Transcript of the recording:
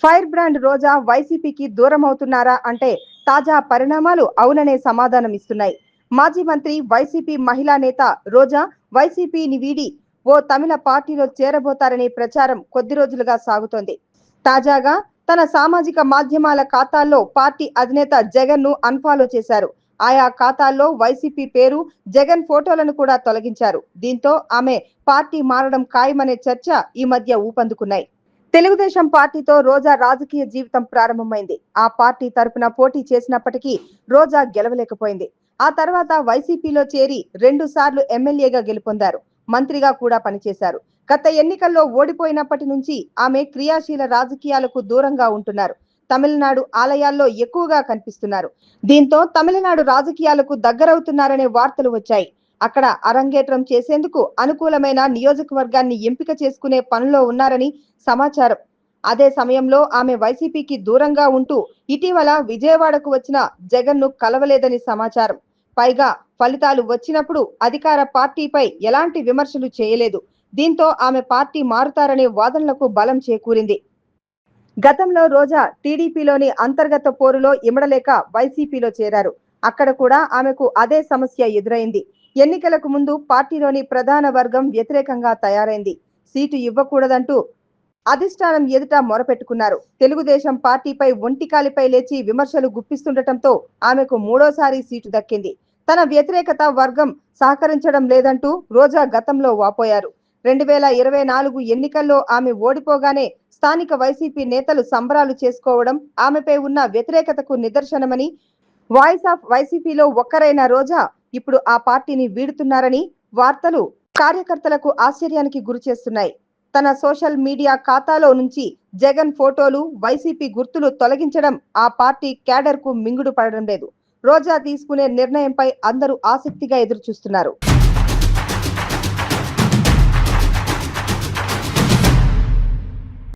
Fire brand రోజా వైసీపీకి దూరం అవుతున్నారా అంటే తాజా పరిణామాలు అవుననే సమాధానం ఇస్తున్నాయి. మాజీ మంత్రి వైసీపీ మహిళా నేత రోజా వైసీపీని వీడి ఓ తమిళ పార్టీలో చేరబోతారనే ప్రచారం కొద్ది రోజులుగా సాగుతోంది. తాజాగా తన సామాజిక మాధ్యమాల ఖాతాల్లో పార్టీ అధినేత జగన్ ను అన్ఫాలో చేశారు. ఆయా ఖాతాల్లో వైసీపీ పేరు, జగన్ ఫోటోలను కూడా తొలగించారు. దీంతో ఆమె పార్టీ మారడం ఖాయమనే చర్చ ఈ మధ్య ఊపందుకున్నాయి. తెలుగుదేశం పార్టీతో రోజా రాజకీయ జీవితం ప్రారంభమైంది. ఆ పార్టీ తరపున పోటీ చేసినప్పటికీ రోజా గెలవలేకపోయింది. ఆ తర్వాత వైసీపీలో చేరి 2 సార్లు ఎమ్మెల్యేగా గెలుపొందారు. మంత్రిగా కూడా పనిచేశారు. గత ఎన్నికల్లో ఓడిపోయినప్పటి నుంచి ఆమె క్రియాశీల రాజకీయాలకు దూరంగా ఉంటున్నారు. తమిళనాడు ఆలయాల్లో ఎక్కువగా కనిపిస్తున్నారు. దీంతో తమిళనాడు రాజకీయాలకు దగ్గరవుతున్నారనే వార్తలు వచ్చాయి. అక్కడ అరంగేట్రం చేసేందుకు అనుకూలమైన నియోజకవర్గాన్ని ఎంపిక చేసుకునే పనిలో ఉన్నారని సమాచారం. అదే సమయంలో ఆమె వైసీపీకి దూరంగా ఉంటూ ఇటీవల విజయవాడకు వచ్చిన జగన్ ను కలవలేదని సమాచారం. పైగా ఫలితాలు వచ్చినప్పుడు అధికార పార్టీపై ఎలాంటి విమర్శలు చేయలేదు. దీంతో ఆమె పార్టీ మారుతారనే వాదనలకు బలం చేకూరింది. గతంలో రోజా టీడీపీలోని అంతర్గత పోరులో ఇమడలేక వైసీపీలో చేరారు. అక్కడ కూడా ఆమెకు అదే సమస్య ఎదురైంది. ఎన్నికలకు ముందు పార్టీలోని ప్రధాన వర్గం వ్యతిరేకంగా తయారైంది. సీటు ఇవ్వకూడదంటూ అధిష్టానం ఎదుట మొరపెట్టుకున్నారు. తెలుగుదేశం పార్టీపై ఒంటికాలిపై లేచి విమర్శలు గుప్పిస్తుండటంతో ఆమెకు మూడోసారి సీటు దక్కింది. తన వ్యతిరేకత వర్గం సహకరించడం లేదంటూ రోజా గతంలో వాపోయారు. 2024 ఎన్నికల్లో ఆమె ఓడిపోగానే స్థానిక వైసీపీ నేతలు సంబరాలు చేసుకోవడం ఆమెపై ఉన్న వ్యతిరేకతకు నిదర్శనమని, వాయిస్ ఆఫ్ వైసీపీలో ఒక్కరైన రోజా ఇప్పుడు ఆ పార్టీని వీడుతున్నారని వార్తలు కార్యకర్తలకు ఆశ్చర్యానికి గురిచేస్తున్నాయి. తన సోషల్ మీడియా ఖాతాలో నుంచి జగన్ ఫోటోలు, వైసీపీ గుర్తులు తొలగించడం ఆ పార్టీ క్యాడర్ కు మింగుడు పడడం లేదు. రోజా తీసుకునే నిర్ణయంపై అందరూ ఆసక్తిగా ఎదురుచూస్తున్నారు.